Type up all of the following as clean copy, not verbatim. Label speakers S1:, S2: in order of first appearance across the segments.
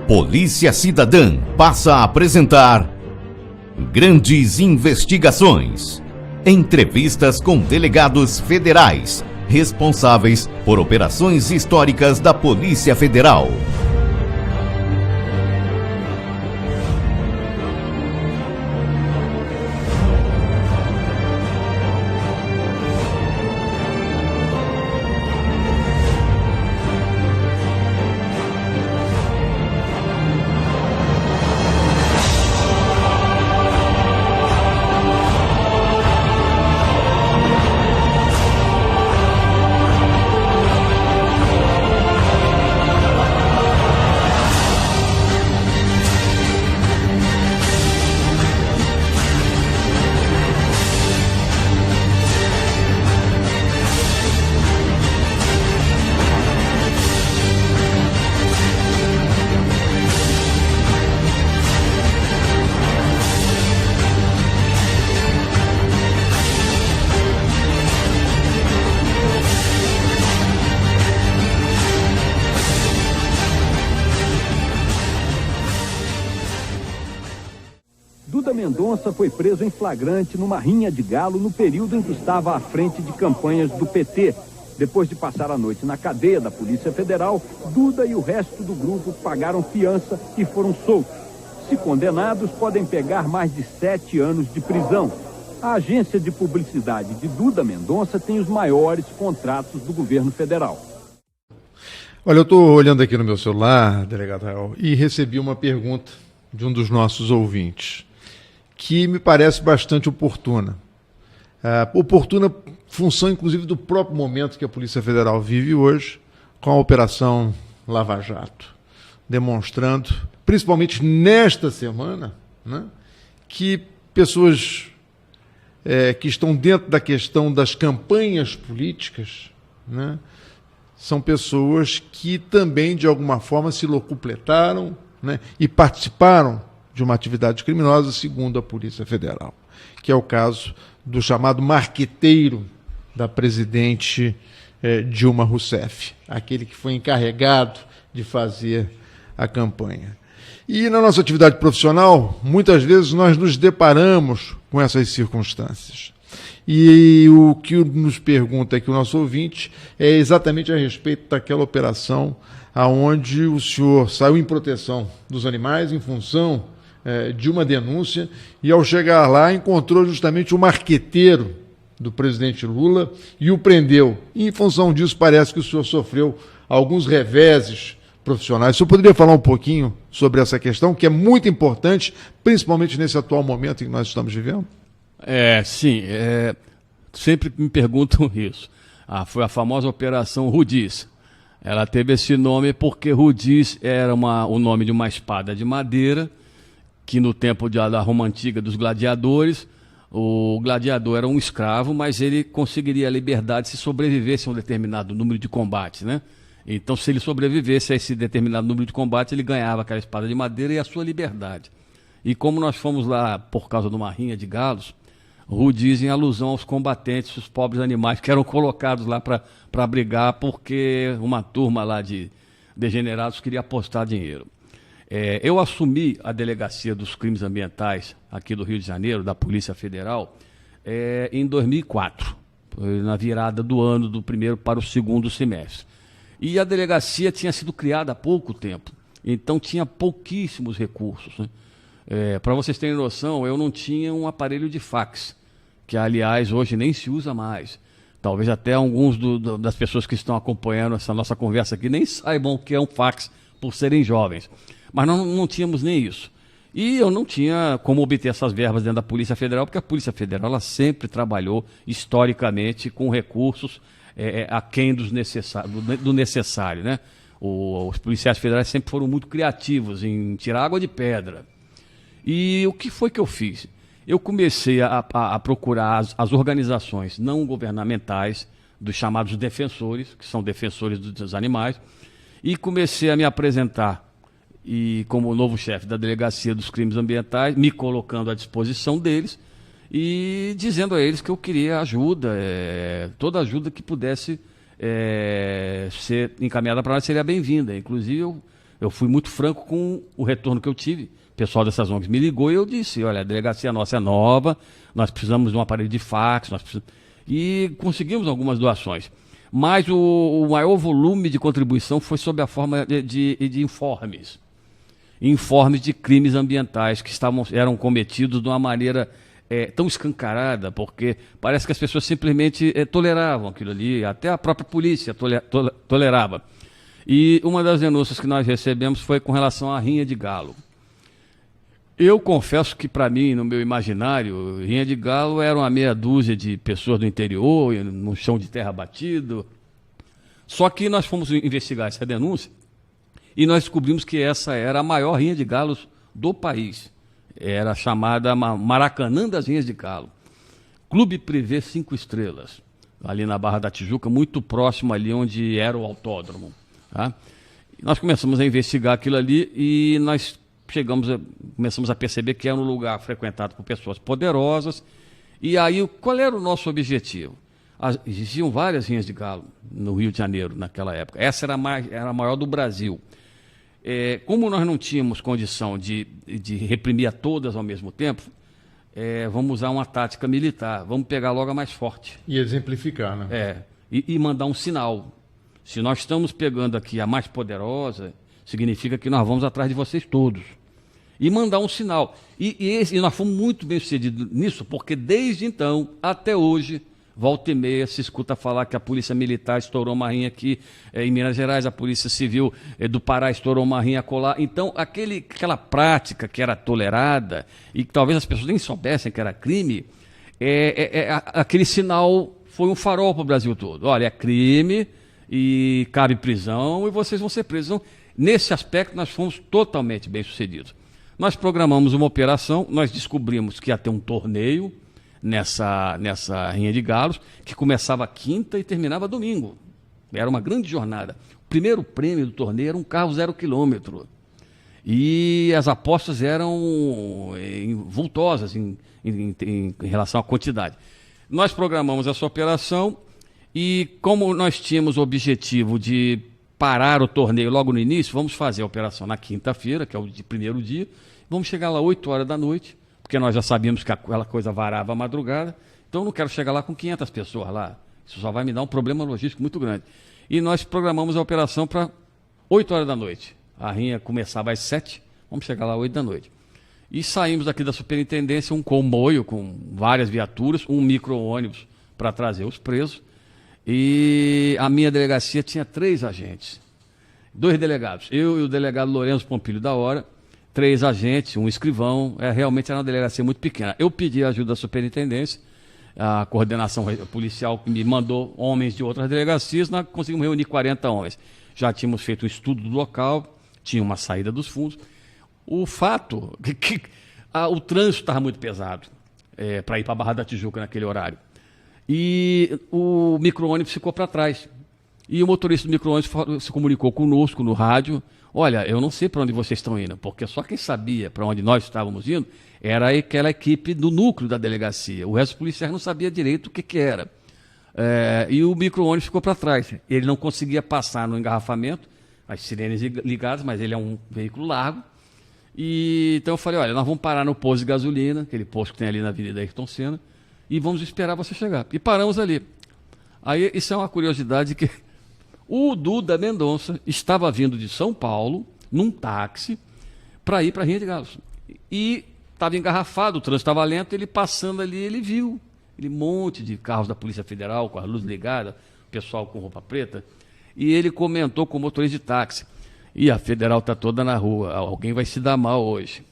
S1: Polícia Cidadã passa a apresentar Grandes Investigações. Entrevistas com delegados federais responsáveis por operações históricas da Polícia Federal.
S2: Duda Mendonça foi preso em flagrante numa rinha de galo no período em que estava à frente de campanhas do PT. Depois de passar a noite na cadeia da Polícia Federal, Duda e o resto do grupo pagaram fiança e foram soltos. Se condenados, podem pegar mais de 7 anos de prisão. A agência de publicidade de Duda Mendonça tem os maiores contratos do governo federal.
S3: Olha, eu estou olhando aqui no meu celular, delegado Rael, e recebi uma pergunta de um dos nossos ouvintes, que me parece bastante oportuna. Oportuna função, inclusive, do próprio momento que a Polícia Federal vive hoje, com a Operação Lava Jato, demonstrando, principalmente nesta semana, né, que pessoas que estão dentro da questão das campanhas políticas, né, são pessoas que também, de alguma forma, se locupletaram, né, e participaram de uma atividade criminosa, segundo a Polícia Federal, que é o caso do chamado marqueteiro da presidente Dilma Rousseff, aquele que foi encarregado de fazer a campanha. E na nossa atividade profissional, muitas vezes nós nos deparamos com essas circunstâncias. E o que nos pergunta aqui o nosso ouvinte é exatamente a respeito daquela operação aonde o senhor saiu em proteção dos animais em função de uma denúncia, e ao chegar lá encontrou justamente o marqueteiro do presidente Lula e o prendeu. E em função disso parece que o senhor sofreu alguns reveses profissionais. O senhor poderia falar um pouquinho sobre essa questão, que é muito importante, principalmente nesse atual momento em que nós estamos vivendo?
S4: Sim. Sempre me perguntam isso. Foi a famosa Operação Rudis. Ela teve esse nome porque Rudis era o nome de uma espada de madeira, que no tempo da Roma Antiga dos gladiadores, o gladiador era um escravo, mas ele conseguiria a liberdade se sobrevivesse a um determinado número de combates, né? Então, se ele sobrevivesse a esse determinado número de combates, ele ganhava aquela espada de madeira e a sua liberdade. E como nós fomos lá por causa de uma rinha de galos, Rudis em alusão aos combatentes, os pobres animais que eram colocados lá para brigar porque uma turma lá de degenerados queria apostar dinheiro. Eu assumi a Delegacia dos Crimes Ambientais aqui do Rio de Janeiro, da Polícia Federal, em 2004, na virada do ano do primeiro para o segundo semestre. E a delegacia tinha sido criada há pouco tempo, então tinha pouquíssimos recursos, né? Para vocês terem noção, eu não tinha um aparelho de fax, que aliás hoje nem se usa mais. Talvez até alguns das pessoas que estão acompanhando essa nossa conversa aqui nem saibam o que é um fax por serem jovens. Mas nós não tínhamos nem isso. E eu não tinha como obter essas verbas dentro da Polícia Federal, porque a Polícia Federal ela sempre trabalhou historicamente com recursos aquém do necessário, né? Os policiais federais sempre foram muito criativos em tirar água de pedra. E o que foi que eu fiz? Eu comecei a procurar as organizações não governamentais, dos chamados defensores, que são defensores dos animais, e comecei a me apresentar como novo chefe da Delegacia dos Crimes Ambientais, me colocando à disposição deles e dizendo a eles que eu queria ajuda, toda ajuda que pudesse ser encaminhada para nós seria bem-vinda. Inclusive, eu eu fui muito franco com o retorno que eu tive. O pessoal dessas ONGs me ligou e eu disse, olha, a delegacia nossa é nova, nós precisamos de um aparelho de fax, e conseguimos algumas doações. Mas o maior volume de contribuição foi sob a forma de informes. Informes de crimes ambientais que eram cometidos de uma maneira tão escancarada, porque parece que as pessoas simplesmente toleravam aquilo ali, até a própria polícia tolerava. E uma das denúncias que nós recebemos foi com relação à rinha de galo. Eu confesso que, para mim, no meu imaginário, rinha de galo era uma meia dúzia de pessoas do interior, num chão de terra batido. Só que nós fomos investigar essa denúncia e nós descobrimos que essa era a maior rinha de galos do país. Era chamada Maracanã das Rinhas de Galo. Clube Privé 5 estrelas, ali na Barra da Tijuca, muito próximo ali onde era o autódromo. Tá? Nós começamos a investigar aquilo ali e nós começamos a perceber que era um lugar frequentado por pessoas poderosas. E aí, qual era o nosso objetivo? Existiam várias rinhas de galo no Rio de Janeiro naquela época. Essa era a maior do Brasil. Como nós não tínhamos condição de reprimir a todas ao mesmo tempo, vamos usar uma tática militar. Vamos pegar logo a mais forte.
S3: E exemplificar, né?
S4: E mandar um sinal. Se nós estamos pegando aqui a mais poderosa, significa que nós vamos atrás de vocês todos. E mandar um sinal. E nós fomos muito bem sucedidos nisso, porque desde então, até hoje, volta e meia se escuta falar que a Polícia Militar estourou uma rinha aqui em Minas Gerais, a Polícia Civil do Pará estourou uma rinha acolá. Então, aquela prática que era tolerada e que talvez as pessoas nem soubessem que era crime, aquele sinal foi um farol para o Brasil todo. Olha, é crime e cabe prisão e vocês vão ser presos. Então, nesse aspecto, nós fomos totalmente bem-sucedidos. Nós programamos uma operação, nós descobrimos que ia ter um torneio nessa rinha de galos, que começava quinta e terminava domingo. Era uma grande jornada. O primeiro prêmio do torneio era um carro 0 km. E as apostas eram vultosas em relação à quantidade. Nós programamos essa operação e, como nós tínhamos o objetivo de parar o torneio logo no início, vamos fazer a operação na quinta-feira, que é o primeiro dia, vamos chegar lá 8 horas da noite, porque nós já sabíamos que aquela coisa varava a madrugada, então eu não quero chegar lá com 500 pessoas lá, isso só vai me dar um problema logístico muito grande. E nós programamos a operação para 8 horas da noite, a rinha começava às 7, vamos chegar lá às 8 da noite. E saímos daqui da superintendência, um comboio com várias viaturas, um micro-ônibus para trazer os presos, e a minha delegacia tinha 3 agentes, 2 delegados, eu e o delegado Lourenço Pompilho da Hora, 3 agentes, um escrivão, realmente era uma delegacia muito pequena. Eu pedi a ajuda da superintendência, a coordenação policial me mandou homens de outras delegacias, nós conseguimos reunir 40 homens. Já tínhamos feito um estudo do local, tinha uma saída dos fundos. O fato que o trânsito estava muito pesado para ir para a Barra da Tijuca naquele horário. E o micro-ônibus ficou para trás. E o motorista do micro-ônibus se comunicou conosco no rádio. Olha, eu não sei para onde vocês estão indo, porque só quem sabia para onde nós estávamos indo era aquela equipe do núcleo da delegacia. O resto dos policiais não sabia direito o que era. E o micro-ônibus ficou para trás. Ele não conseguia passar no engarrafamento, as sirenes ligadas, mas ele é um veículo largo. Então eu falei, olha, nós vamos parar no posto de gasolina, aquele posto que tem ali na Avenida Ayrton Senna, e vamos esperar você chegar. E paramos ali. Aí, isso é uma curiosidade que o Duda Mendonça estava vindo de São Paulo, num táxi, para ir para a Rinha de Galos. E estava engarrafado, o trânsito estava lento, ele passando ali, ele viu aquele monte de carros da Polícia Federal, com a luz ligada, o pessoal com roupa preta, e ele comentou com o motorista de táxi, e a Federal está toda na rua, alguém vai se dar mal hoje.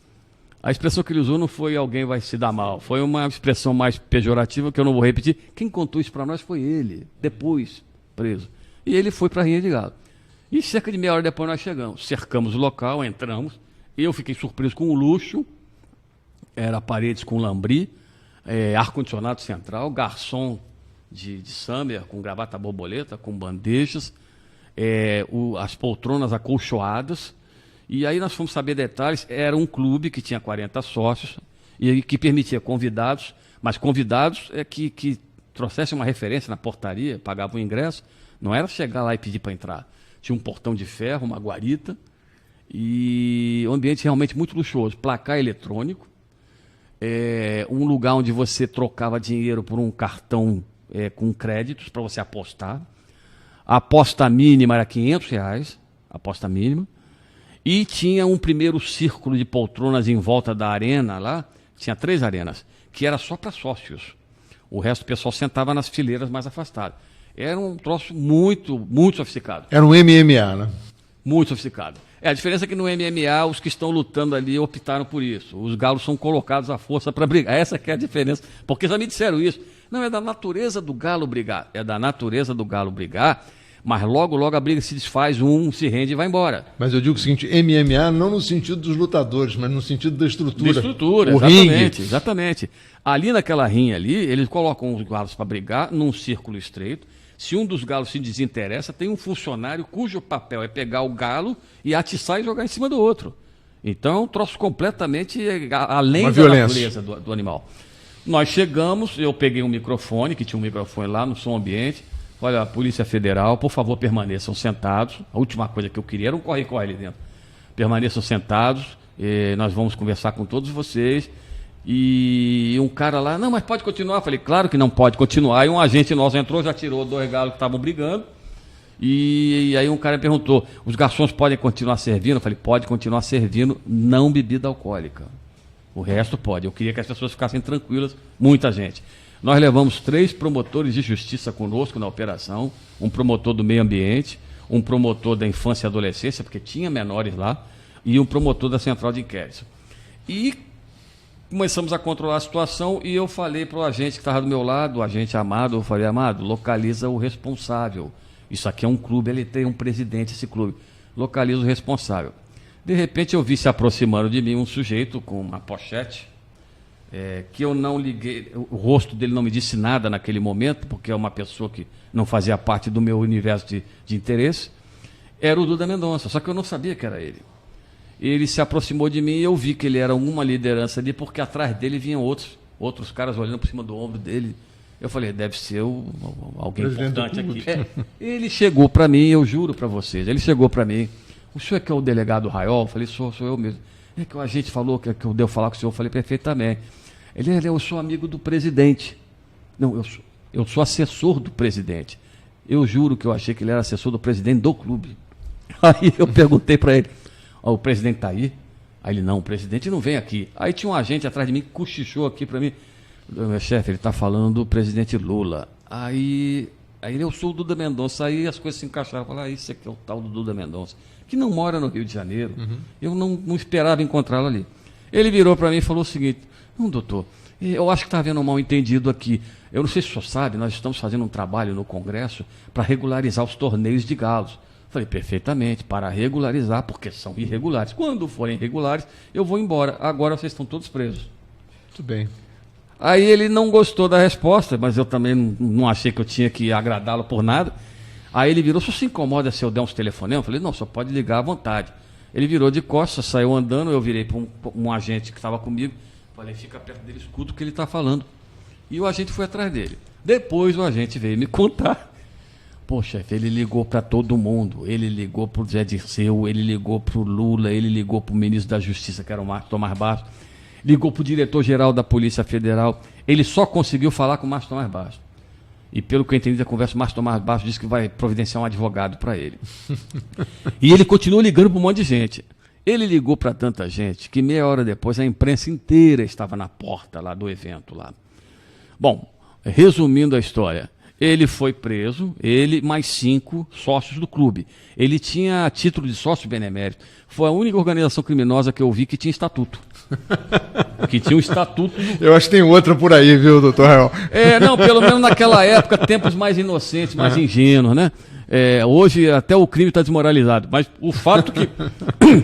S4: A expressão que ele usou não foi alguém vai se dar mal, foi uma expressão mais pejorativa, que eu não vou repetir. Quem contou isso para nós foi ele, depois preso. E ele foi para a Rinha de Galo. E cerca de meia hora depois nós chegamos, cercamos o local, entramos. Eu fiquei surpreso com o luxo, era paredes com lambri, ar-condicionado central, garçom de summer, com gravata borboleta, com bandejas, as poltronas acolchoadas. E aí nós fomos saber detalhes, era um clube que tinha 40 sócios e que permitia convidados, mas convidados que trouxessem uma referência na portaria, pagavam o ingresso, não era chegar lá e pedir para entrar. Tinha um portão de ferro, uma guarita, E um ambiente realmente muito luxuoso. Placar eletrônico, um lugar onde você trocava dinheiro por um cartão com créditos para você apostar. A aposta mínima era R$500, aposta mínima. E tinha um primeiro círculo de poltronas em volta da arena lá, tinha 3 arenas, que era só para sócios. O resto do pessoal sentava nas fileiras mais afastadas. Era um troço muito, muito sofisticado.
S3: Era um MMA, né?
S4: Muito sofisticado. A diferença é que no MMA, os que estão lutando ali optaram por isso. Os galos são colocados à força para brigar. Essa que é a diferença. Porque já me disseram isso. Não, é da natureza do galo brigar. É da natureza do galo brigar, mas logo, logo a briga se desfaz, um se rende e vai embora.
S3: Mas eu digo o seguinte, MMA não no sentido dos lutadores, mas no sentido da estrutura.
S4: Da estrutura,
S3: o
S4: exatamente,
S3: ringue.
S4: exatamente. Ali naquela rinha ali, eles colocam os galos para brigar num círculo estreito. Se um dos galos se desinteressa, tem um funcionário cujo papel é pegar o galo e atiçar e jogar em cima do outro. Então, um troço completamente além da natureza do animal. Nós chegamos, eu peguei um microfone, que tinha um microfone lá no som ambiente. Olha, a Polícia Federal, por favor, permaneçam sentados. A última coisa que eu queria era um corre-corre ali dentro. Permaneçam sentados, nós vamos conversar com todos vocês. E um cara lá, não, mas pode continuar. Eu falei, claro que não pode continuar. E um agente nosso entrou, já tirou 2 galos que estavam brigando. E aí um cara perguntou, os garçons podem continuar servindo? Eu falei, pode continuar servindo, não bebida alcoólica. O resto pode. Eu queria que as pessoas ficassem tranquilas, muita gente. Nós levamos 3 promotores de justiça conosco na operação, um promotor do meio ambiente, um promotor da infância e adolescência, porque tinha menores lá, e um promotor da central de inquérito. E começamos a controlar a situação e eu falei para o agente que estava do meu lado, o agente Amado, eu falei, Amado, localiza o responsável. Isso aqui é um clube, ele tem um presidente, esse clube. Localiza o responsável. De repente eu vi se aproximando de mim um sujeito com uma pochete, que eu não liguei, o rosto dele não me disse nada naquele momento, porque é uma pessoa que não fazia parte do meu universo de interesse, era o Duda Mendonça, só que eu não sabia que era ele. Ele se aproximou de mim e eu vi que ele era uma liderança ali, porque atrás dele vinham outros caras olhando por cima do ombro dele. Eu falei, deve ser alguém importante aqui. Ele chegou para mim, eu juro para vocês, ele chegou para mim, o senhor é que é o delegado Raiol? Eu falei, sou eu mesmo. É que o agente falou que eu devo falar com o senhor, eu falei, perfeitamente. Eu sou amigo do presidente. Não, eu sou assessor do presidente. Eu juro que eu achei que ele era assessor do presidente do clube. Aí eu perguntei para ele, o presidente está aí? Aí ele, não, o presidente não vem aqui. Aí tinha um agente atrás de mim que cochichou aqui para mim. Meu chefe, ele está falando do presidente Lula. Aí eu sou o Duda Mendonça. Aí as coisas se encaixaram. Eu falei, isso aqui é o tal do Duda Mendonça, que não mora no Rio de Janeiro. Uhum. Eu não esperava encontrá-lo ali. Ele virou para mim e falou o seguinte, não, doutor, eu acho que está havendo um mal-entendido aqui. Eu não sei se o senhor sabe, nós estamos fazendo um trabalho no Congresso para regularizar os torneios de galos. Falei, perfeitamente, para regularizar, porque são irregulares. Quando forem regulares, eu vou embora. Agora vocês estão todos presos.
S3: Muito bem.
S4: Aí ele não gostou da resposta, mas eu também não achei que eu tinha que agradá-lo por nada. Aí ele virou, o senhor se incomoda se eu der uns telefonemas? Eu falei, não, só pode ligar à vontade. Ele virou de costas, saiu andando, eu virei para um agente que estava comigo, falei, fica perto dele, escuta o que ele está falando. E o agente foi atrás dele. Depois o agente veio me contar. Pô, chefe, ele ligou para todo mundo. Ele ligou para o Zé Dirceu, ele ligou para o Lula, ele ligou para o ministro da Justiça, que era o Márcio Tomás Bastos, ligou para o diretor-geral da Polícia Federal. Ele só conseguiu falar com o Márcio Tomás Bastos. E pelo que eu entendi da conversa, o Márcio Tomás Bastos disse que vai providenciar um advogado para ele. E ele continua ligando para um monte de gente. Ele ligou para tanta gente que meia hora depois a imprensa inteira estava na porta lá do evento lá. Bom, resumindo a história, ele foi preso, ele mais 5 sócios do clube. Ele tinha título de sócio benemérito. Foi a única organização criminosa que eu vi que tinha estatuto. Que tinha um estatuto.
S3: Eu acho que tem outra por aí, viu, doutor Rael?
S4: Não, pelo menos naquela época, tempos mais inocentes, mais ingênuos, né? Hoje até o crime está desmoralizado, mas o fato que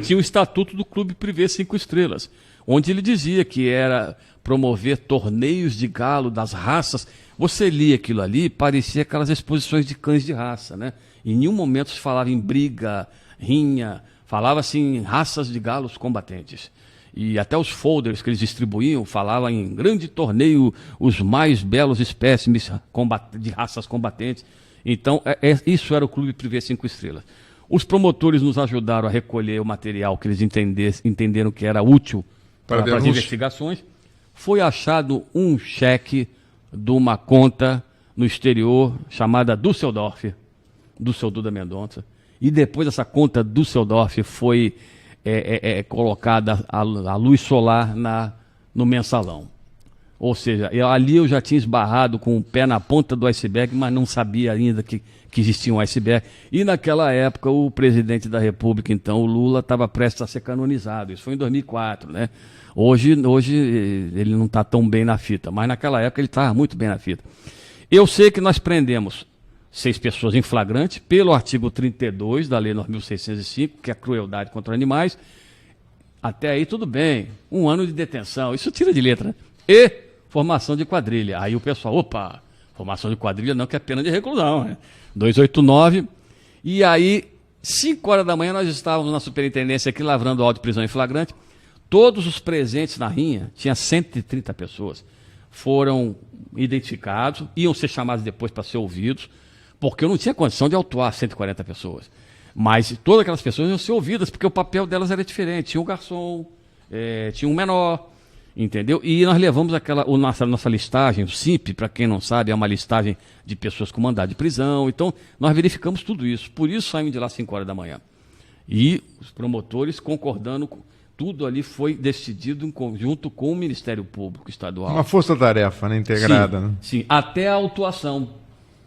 S4: tinha o estatuto do Clube Privé 5 Estrelas, onde ele dizia que era promover torneios de galo das raças. Você lia aquilo ali, parecia aquelas exposições de cães de raça, né? Em nenhum momento se falava em briga, rinha, falava-se em raças de galos combatentes. E até os folders que eles distribuíam falavam em grande torneio, os mais belos espécimes de raças combatentes. Então, isso era o Clube Privé 5 Estrelas. Os promotores nos ajudaram a recolher o material que eles entenderam que era útil para as investigações. Foi achado um cheque de uma conta no exterior chamada Düsseldorf, do seu Duda Mendonça. E depois essa conta Düsseldorf foi colocada à luz solar no mensalão. Ou seja, ali eu já tinha esbarrado com o pé na ponta do iceberg, mas não sabia ainda que existia um iceberg. E naquela época o presidente da República, então, o Lula, estava prestes a ser canonizado. Isso foi em 2004, né? Hoje ele não está tão bem na fita, mas naquela época ele estava muito bem na fita. Eu sei que nós prendemos 6 pessoas em flagrante pelo artigo 32 da Lei 9.605, que é a crueldade contra animais. Até aí tudo bem, 1 ano de detenção, isso tira de letra, né? E formação de quadrilha. Aí o pessoal, opa, formação de quadrilha não, que é pena de reclusão, né? 289. E aí, 5 horas da manhã, nós estávamos na superintendência aqui lavrando auto de prisão em flagrante. Todos os presentes na rinha, tinha 130 pessoas, foram identificados, iam ser chamados depois para ser ouvidos, porque eu não tinha condição de autuar 140 pessoas. Mas todas aquelas pessoas iam ser ouvidas, porque o papel delas era diferente. Tinha um garçom, tinha um menor, entendeu? E nós levamos nossa listagem, o SIMP, para quem não sabe, é uma listagem de pessoas com mandado de prisão. Então, nós verificamos tudo isso. Por isso saímos de lá às 5 horas da manhã. E os promotores concordando com tudo ali foi decidido em conjunto com o Ministério Público Estadual.
S3: Uma força-tarefa, né, integrada.
S4: Sim,
S3: né?
S4: Sim, até a autuação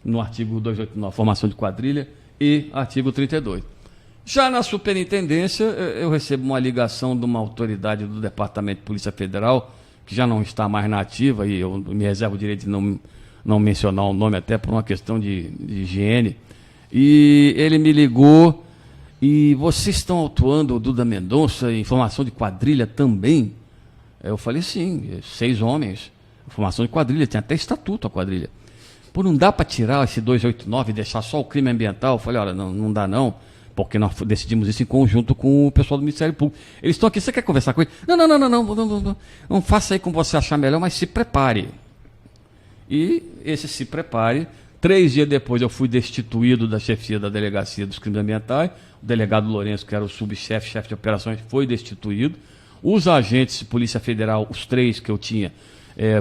S4: no artigo 289, formação de quadrilha, e artigo 32. Já na superintendência, eu recebo uma ligação de uma autoridade do Departamento de Polícia Federal, que já não está mais na ativa, e eu me reservo o direito de não mencionar o nome, até por uma questão de higiene. E ele me ligou. E vocês estão autuando o Duda Mendonça em formação de quadrilha também? Eu falei, sim, 6 homens, formação de quadrilha, tem até estatuto a quadrilha. Pô, não dá para tirar esse 289 e deixar só o crime ambiental? Eu falei, olha, não dá não, porque nós decidimos isso em conjunto com o pessoal do Ministério Público. Eles estão aqui, você quer conversar com eles? Não faça aí como você achar melhor, mas se prepare. E esse se prepare. 3 dias depois eu fui destituído da chefia da Delegacia dos Crimes Ambientais. O delegado Lourenço, que era o subchefe, chefe de operações, foi destituído. Os agentes de Polícia Federal, os 3 que eu tinha,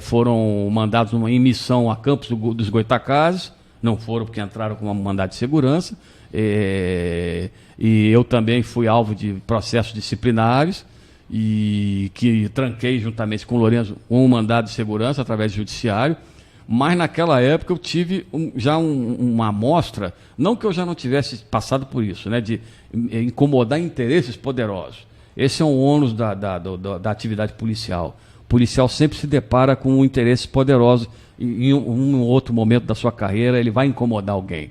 S4: foram mandados em missão a Campos dos Goitacazes. Não foram porque entraram com um mandado de segurança. E eu também fui alvo de processos disciplinares e que tranquei juntamente com o Lourenço um mandado de segurança através do judiciário. Mas naquela época eu tive já uma amostra, não que eu já não tivesse passado por isso, né, de incomodar interesses poderosos. Esse é um ônus da atividade policial. O policial sempre se depara com interesses poderosos e em um outro momento da sua carreira ele vai incomodar alguém.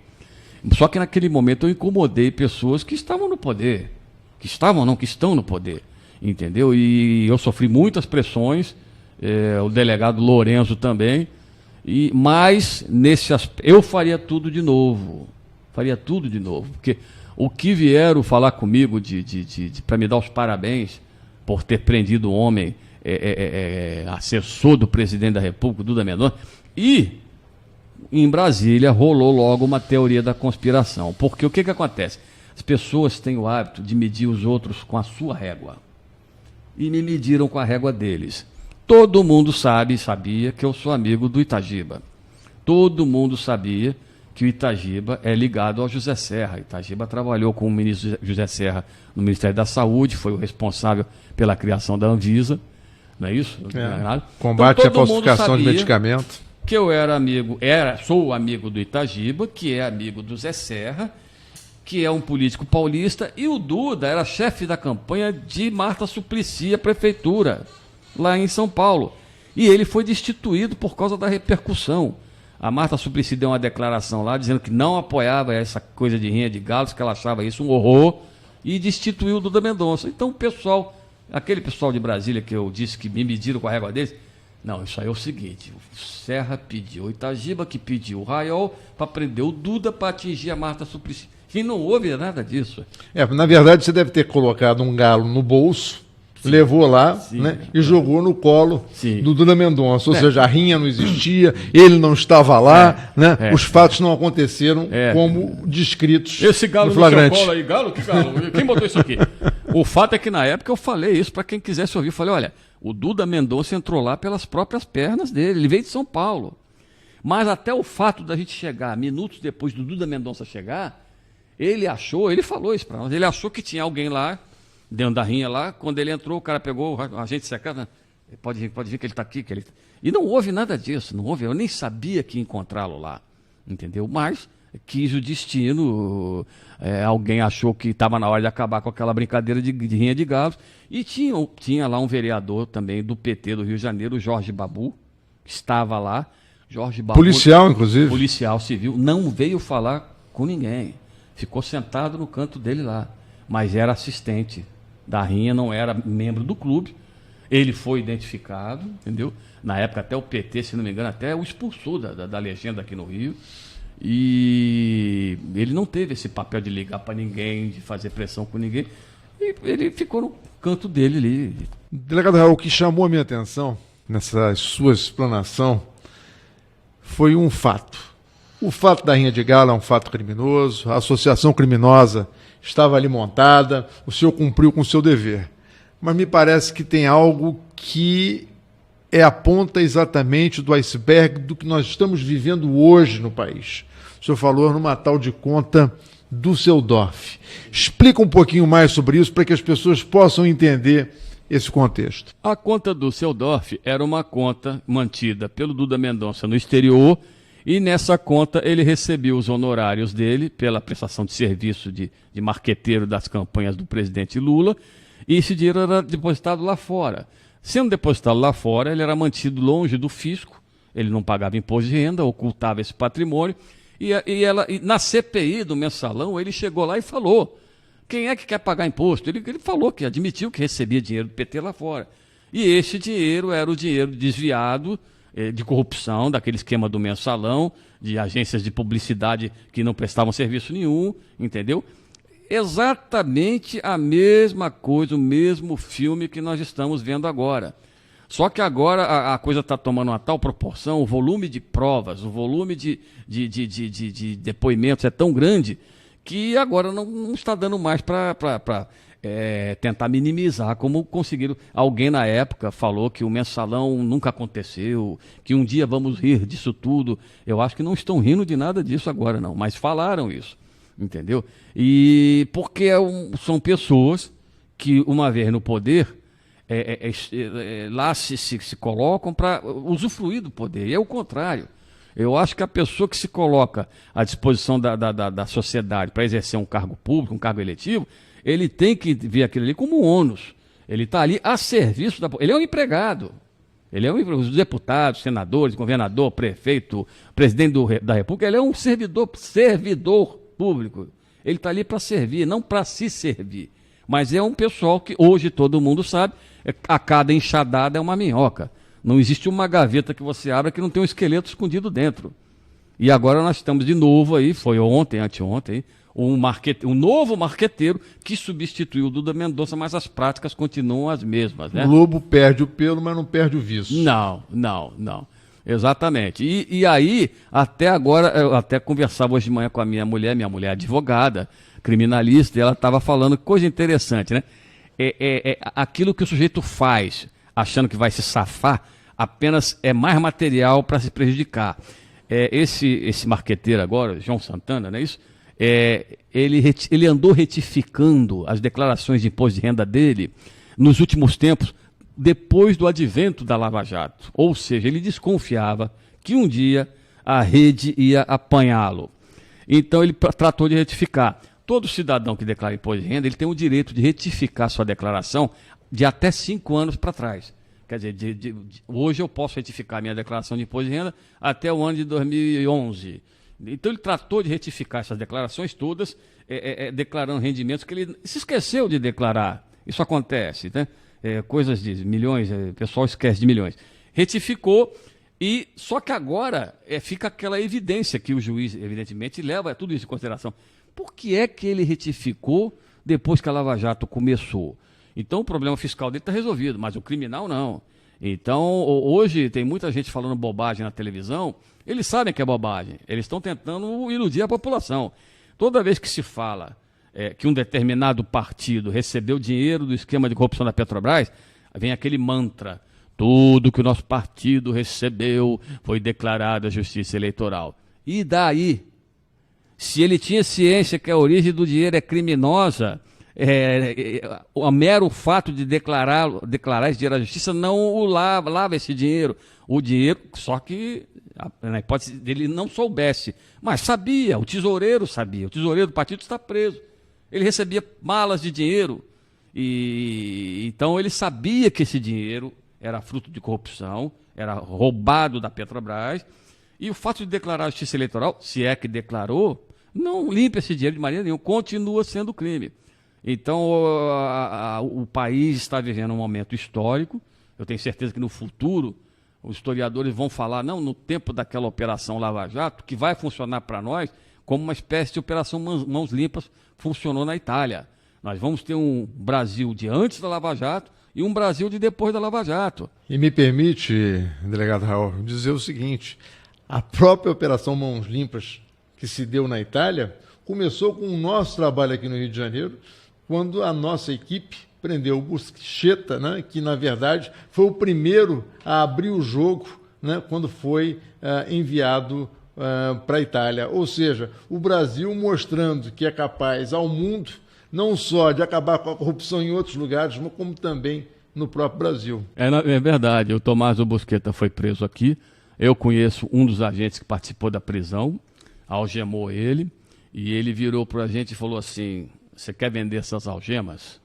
S4: Só que naquele momento eu incomodei pessoas que estavam no poder, que estão no poder, entendeu? E eu sofri muitas pressões, o delegado Lourenço também. Mas eu faria tudo de novo, porque o que vieram falar comigo para me dar os parabéns por ter prendido um homem assessor do presidente da República, Duda Mendonça, e em Brasília rolou logo uma teoria da conspiração, porque o que acontece? As pessoas têm o hábito de medir os outros com a sua régua, e me mediram com a régua deles. Todo mundo sabia que eu sou amigo do Itagiba. Todo mundo sabia que o Itagiba é ligado ao José Serra. Itagiba trabalhou com o ministro José Serra no Ministério da Saúde, foi o responsável pela criação da Anvisa, não é isso?
S3: Combate à falsificação de medicamento.
S4: Que eu sou amigo do Itagiba, que é amigo do Zé Serra, que é um político paulista, e o Duda era chefe da campanha de Marta Suplicy, a prefeitura, lá em São Paulo. E ele foi destituído por causa da repercussão. A Marta Suplicy deu uma declaração lá, dizendo que não apoiava essa coisa de rinha de galos, que ela achava isso um horror, e destituiu o Duda Mendonça. Então o pessoal, aquele pessoal de Brasília que eu disse que me mediram com a régua deles, não, isso aí é o seguinte, o Serra pediu, o Itagiba que pediu o Raiol para prender o Duda para atingir a Marta Suplicy. E não houve nada disso.
S3: Na verdade você deve ter colocado um galo no bolso, levou lá,
S4: Sim.
S3: né, e jogou no colo
S4: Sim.
S3: do Duda Mendonça. Ou seja, a rinha não existia, ele não estava lá, né, os fatos não aconteceram como descritos
S4: Esse galo
S3: no
S4: no
S3: flagrante.
S4: seu colo aí, galo? Que galo? Quem botou isso aqui? O fato é que na época eu falei isso para quem quisesse ouvir. Eu falei, olha, o Duda Mendonça entrou lá pelas próprias pernas dele, ele veio de São Paulo. Mas até o fato da gente chegar, minutos depois do Duda Mendonça chegar, ele falou isso para nós, ele achou que tinha alguém lá, dentro da rinha lá, quando ele entrou, o cara pegou o agente secreto, né? Pode vir que ele está aqui. E não houve nada disso, eu nem sabia que ia encontrá-lo lá, entendeu? Mas quis o destino, alguém achou que estava na hora de acabar com aquela brincadeira de rinha de galos, e tinha lá um vereador também do PT do Rio de Janeiro, o Jorge Babu, que estava lá. Jorge Babu,
S3: Policial, inclusive.
S4: policial civil, não veio falar com ninguém, ficou sentado no canto dele lá, mas era assistente da rinha, não era membro do clube. Ele foi identificado, entendeu? Na época até o PT, se não me engano, até o expulsou da legenda aqui no Rio. E ele não teve esse papel de ligar para ninguém, de fazer pressão com ninguém. E ele ficou no canto dele ali.
S3: Delegado Raul, o que chamou a minha atenção nessa sua explanação foi um fato. O fato da rinha de galo é um fato criminoso, a associação criminosa estava ali montada, o senhor cumpriu com o seu dever. Mas me parece que tem algo que é a ponta exatamente do iceberg do que nós estamos vivendo hoje no país. O senhor falou numa tal de conta Düsseldorf. Explica um pouquinho mais sobre isso para que as pessoas possam entender esse contexto.
S4: A conta do Düsseldorf era uma conta mantida pelo Duda Mendonça no exterior, e nessa conta ele recebia os honorários dele pela prestação de serviço de marqueteiro das campanhas do presidente Lula, e esse dinheiro era depositado lá fora. Sendo depositado lá fora, ele era mantido longe do fisco, ele não pagava imposto de renda, ocultava esse patrimônio, e na CPI do Mensalão ele chegou lá e falou: quem é que quer pagar imposto? Ele falou que admitiu que recebia dinheiro do PT lá fora. E esse dinheiro era o dinheiro desviado de corrupção, daquele esquema do Mensalão, de agências de publicidade que não prestavam serviço nenhum, entendeu? Exatamente a mesma coisa, o mesmo filme que nós estamos vendo agora. Só que agora a coisa está tomando uma tal proporção, o volume de provas, o volume de depoimentos é tão grande que agora não está dando mais para tentar minimizar, como conseguiram. Alguém na época falou que o Mensalão nunca aconteceu, que um dia vamos rir disso tudo. Eu acho que não estão rindo de nada disso agora, não, mas falaram isso, entendeu? E porque são pessoas que, uma vez no poder, lá se colocam para usufruir do poder, e é o contrário. Eu acho que a pessoa que se coloca à disposição da sociedade para exercer um cargo público, um cargo eletivo, ele tem que ver aquilo ali como um ônus. Ele está ali a serviço da... Ele é um empregado. Os deputados, senadores, governador, prefeito, presidente da República, ele é um servidor público. Ele está ali para servir, não para se servir. Mas é um pessoal que hoje todo mundo sabe, a cada enxadada é uma minhoca. Não existe uma gaveta que você abra que não tem um esqueleto escondido dentro. E agora nós estamos de novo aí, foi ontem, anteontem, um novo marqueteiro que substituiu o Duda Mendonça, mas as práticas continuam as mesmas, né?
S3: O lobo perde o pelo, mas não perde o viço.
S4: Não. Exatamente. E aí, até agora, eu até conversava hoje de manhã com a minha mulher é advogada, criminalista, e ela estava falando coisa interessante, né? Aquilo que o sujeito faz, achando que vai se safar, apenas é mais material para se prejudicar. Esse marqueteiro agora, João Santana, não é isso? Ele andou retificando as declarações de imposto de renda dele nos últimos tempos, depois do advento da Lava Jato. Ou seja, ele desconfiava que um dia a rede ia apanhá-lo. Então ele tratou de retificar. Todo cidadão que declara imposto de renda, ele tem o direito de retificar sua declaração de até 5 anos para trás. Quer dizer, hoje eu posso retificar minha declaração de imposto de renda até o ano de 2011. Então ele tratou de retificar essas declarações todas, declarando rendimentos que ele se esqueceu de declarar. Isso acontece, né? Coisas de milhões, o pessoal esquece de milhões. Retificou, e só que agora fica aquela evidência que o juiz, evidentemente, leva tudo isso em consideração. Por que é que ele retificou depois que a Lava Jato começou? Então o problema fiscal dele está resolvido, mas o criminal não. Então, hoje tem muita gente falando bobagem na televisão, eles sabem que é bobagem, eles estão tentando iludir a população. Toda vez que se fala que um determinado partido recebeu dinheiro do esquema de corrupção da Petrobras, vem aquele mantra: tudo que o nosso partido recebeu foi declarado à Justiça Eleitoral. E daí? Se ele tinha ciência que a origem do dinheiro é criminosa, o mero fato de declarar esse dinheiro à Justiça não o lava esse dinheiro. O dinheiro, só que na hipótese dele não soubesse, mas sabia, o tesoureiro sabia, o tesoureiro do partido está preso. Ele recebia malas de dinheiro, e então ele sabia que esse dinheiro era fruto de corrupção, era roubado da Petrobras, e o fato de declarar a Justiça Eleitoral, se é que declarou, não limpa esse dinheiro de maneira nenhuma, continua sendo crime. Então o país está vivendo um momento histórico, eu tenho certeza que no futuro os historiadores vão falar, não, no tempo daquela Operação Lava Jato, que vai funcionar para nós como uma espécie de Operação Mãos Limpas funcionou na Itália. Nós vamos ter um Brasil de antes da Lava Jato e um Brasil de depois da Lava Jato.
S3: E me permite, delegado Raul, dizer o seguinte: a própria Operação Mãos Limpas que se deu na Itália começou com o nosso trabalho aqui no Rio de Janeiro, quando a nossa equipe prendeu o Buscetta, né, que na verdade foi o primeiro a abrir o jogo, né, quando foi enviado para a Itália. Ou seja, o Brasil mostrando que é capaz ao mundo não só de acabar com a corrupção em outros lugares, mas como também no próprio Brasil.
S4: É verdade, o Tomás Buscetta foi preso aqui, eu conheço um dos agentes que participou da prisão, algemou ele, e ele virou para a gente e falou assim: você quer vender essas algemas?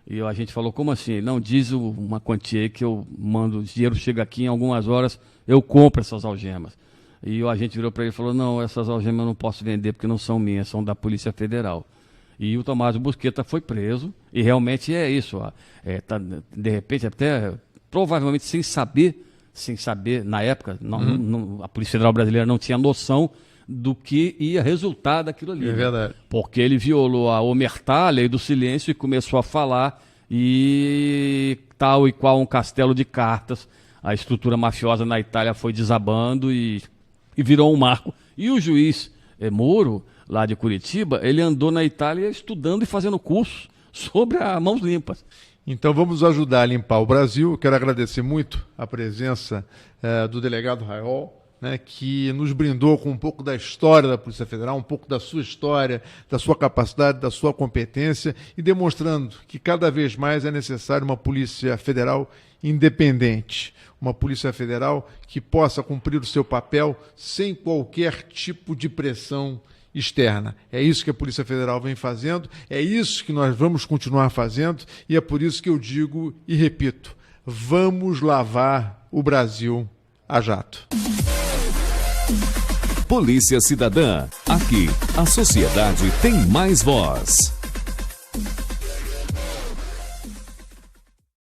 S4: E a gente falou: como assim? Não, diz uma quantia aí que eu mando, o dinheiro chega aqui em algumas horas, eu compro essas algemas. E a gente virou para ele e falou: não, essas algemas eu não posso vender porque não são minhas, são da Polícia Federal. E o Tomás Buscetta foi preso, e realmente é isso. De repente, até provavelmente sem saber, na época, a Polícia Federal Brasileira não tinha noção do que ia resultar daquilo ali.
S3: É verdade.
S4: Porque ele violou a omertá, a lei do silêncio, e começou a falar, e tal e qual um castelo de cartas, a estrutura mafiosa na Itália foi desabando e virou um marco. E o juiz Moro, lá de Curitiba, ele andou na Itália estudando e fazendo cursos sobre a Mãos Limpas.
S3: Então vamos ajudar a limpar o Brasil. Quero agradecer muito a presença do delegado Raul, né, que nos brindou com um pouco da história da Polícia Federal, um pouco da sua história, da sua capacidade, da sua competência, e demonstrando que cada vez mais é necessário uma Polícia Federal independente, uma Polícia Federal que possa cumprir o seu papel sem qualquer tipo de pressão externa. É isso que a Polícia Federal vem fazendo, é isso que nós vamos continuar fazendo, e é por isso que eu digo e repito: vamos lavar o Brasil a jato.
S1: Polícia Cidadã. Aqui, a sociedade tem mais voz.